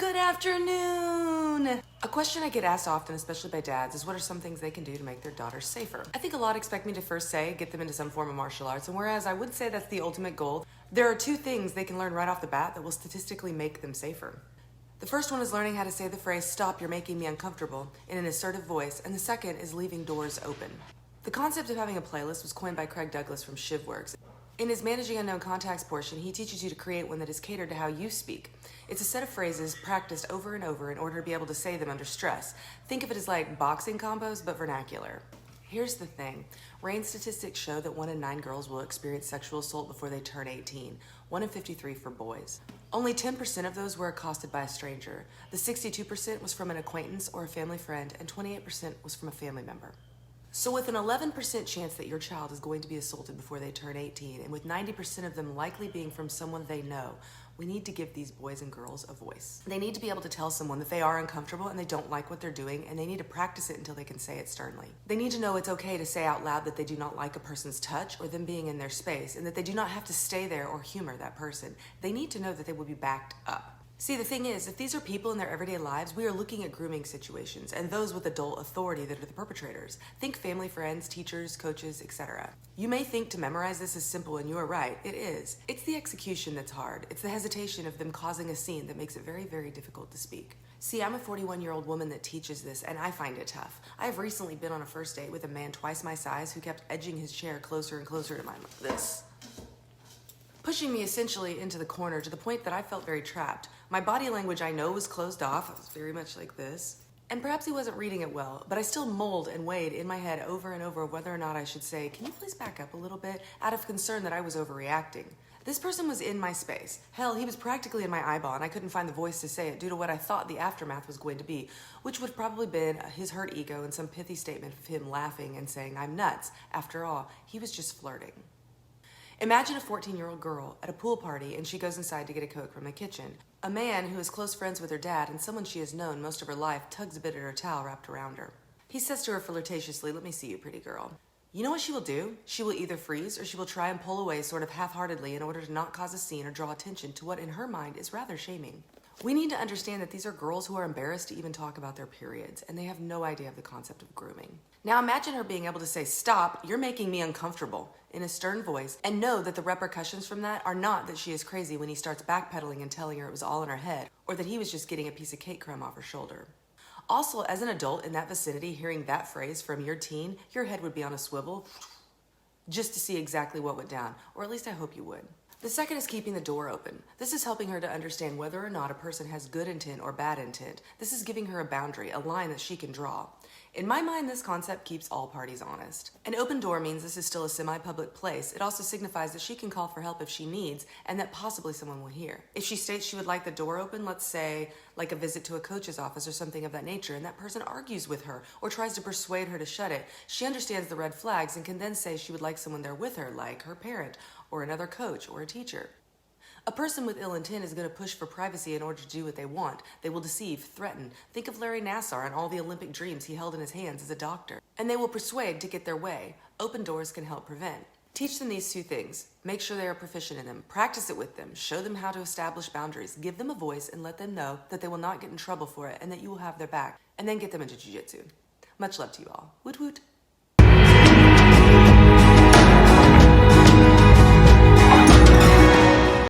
Good afternoon! A question I get asked often, especially by dads, is what are some things they can do to make their daughters safer? I think a lot expect me to first say, get them into some form of martial arts, and whereas I would say that's the ultimate goal, there are two things they can learn right off the bat that will statistically make them safer. The first one is learning how to say the phrase, "Stop, you're making me uncomfortable," in an assertive voice, and the second is leaving doors open. The concept of having a playlist was coined by Craig Douglas from ShivWorks. In his Managing Unknown Contacts portion, he teaches you to create one that is catered to how you speak. It's a set of phrases practiced over and over in order to be able to say them under stress. Think of it as like boxing combos, but vernacular. Here's the thing. RAINN statistics show that 1 in 9 girls will experience sexual assault before they turn 18, 1 in 53 for boys. Only 10% of those were accosted by a stranger. The 62% was from an acquaintance or a family friend, and 28% was from a family member. So with an 11% chance that your child is going to be assaulted before they turn 18, and with 90% of them likely being from someone they know, we need to give these boys and girls a voice. They need to be able to tell someone that they are uncomfortable and they don't like what they're doing, and they need to practice it until they can say it sternly. They need to know it's okay to say out loud that they do not like a person's touch or them being in their space, and that they do not have to stay there or humor that person. They need to know that they will be backed up. See, the thing is, if these are people in their everyday lives, we are looking at grooming situations and those with adult authority that are the perpetrators. Think family, friends, teachers, coaches, etc. You may think to memorize this is simple, and you are right, it is. It's the execution that's hard. It's the hesitation of them causing a scene that makes it very, very difficult to speak. See, I'm a 41-year-old woman that teaches this, and I find it tough. I have recently been on a first date with a man twice my size who kept edging his chair closer and closer to mine like this, pushing me essentially into the corner to the point that I felt very trapped. My body language, I know, was closed off. I was very much like this. And perhaps he wasn't reading it well, but I still mulled and weighed in my head over and over whether or not I should say, "Can you please back up a little bit?" out of concern that I was overreacting. This person was in my space. Hell, he was practically in my eyeball, and I couldn't find the voice to say it due to what I thought the aftermath was going to be, which would have probably been his hurt ego and some pithy statement of him laughing and saying, "I'm nuts." After all, he was just flirting. Imagine a 14-year-old girl at a pool party and she goes inside to get a Coke from the kitchen. A man who is close friends with her dad and someone she has known most of her life tugs a bit at her towel wrapped around her. He says to her flirtatiously, "Let me see you, pretty girl." You know what she will do? She will either freeze or she will try and pull away sort of half-heartedly in order to not cause a scene or draw attention to what in her mind is rather shaming. We need to understand that these are girls who are embarrassed to even talk about their periods, and they have no idea of the concept of grooming. Now imagine her being able to say, "Stop, you're making me uncomfortable," in a stern voice, and know that the repercussions from that are not that she is crazy when he starts backpedaling and telling her it was all in her head, or that he was just getting a piece of cake crumb off her shoulder. Also, as an adult in that vicinity, hearing that phrase from your teen, your head would be on a swivel just to see exactly what went down, or at least I hope you would. The second is keeping the door open. This is helping her to understand whether or not a person has good intent or bad intent. This is giving her a boundary, a line that she can draw. In my mind, this concept keeps all parties honest. An open door means this is still a semi-public place. It also signifies that she can call for help if she needs, and that possibly someone will hear. If she states she would like the door open, let's say like a visit to a coach's office or something of that nature, and that person argues with her or tries to persuade her to shut it, she understands the red flags and can then say she would like someone there with her, like her parent or another coach or a teacher. A person with ill intent is going to push for privacy in order to do what they want. They will deceive, threaten. Think of Larry Nassar and all the Olympic dreams he held in his hands as a doctor. And they will persuade to get their way. Open doors can help prevent. Teach them these two things. Make sure they are proficient in them. Practice it with them. Show them how to establish boundaries. Give them a voice and let them know that they will not get in trouble for it and that you will have their back. And then get them into jiu-jitsu. Much love to you all. Woot woot.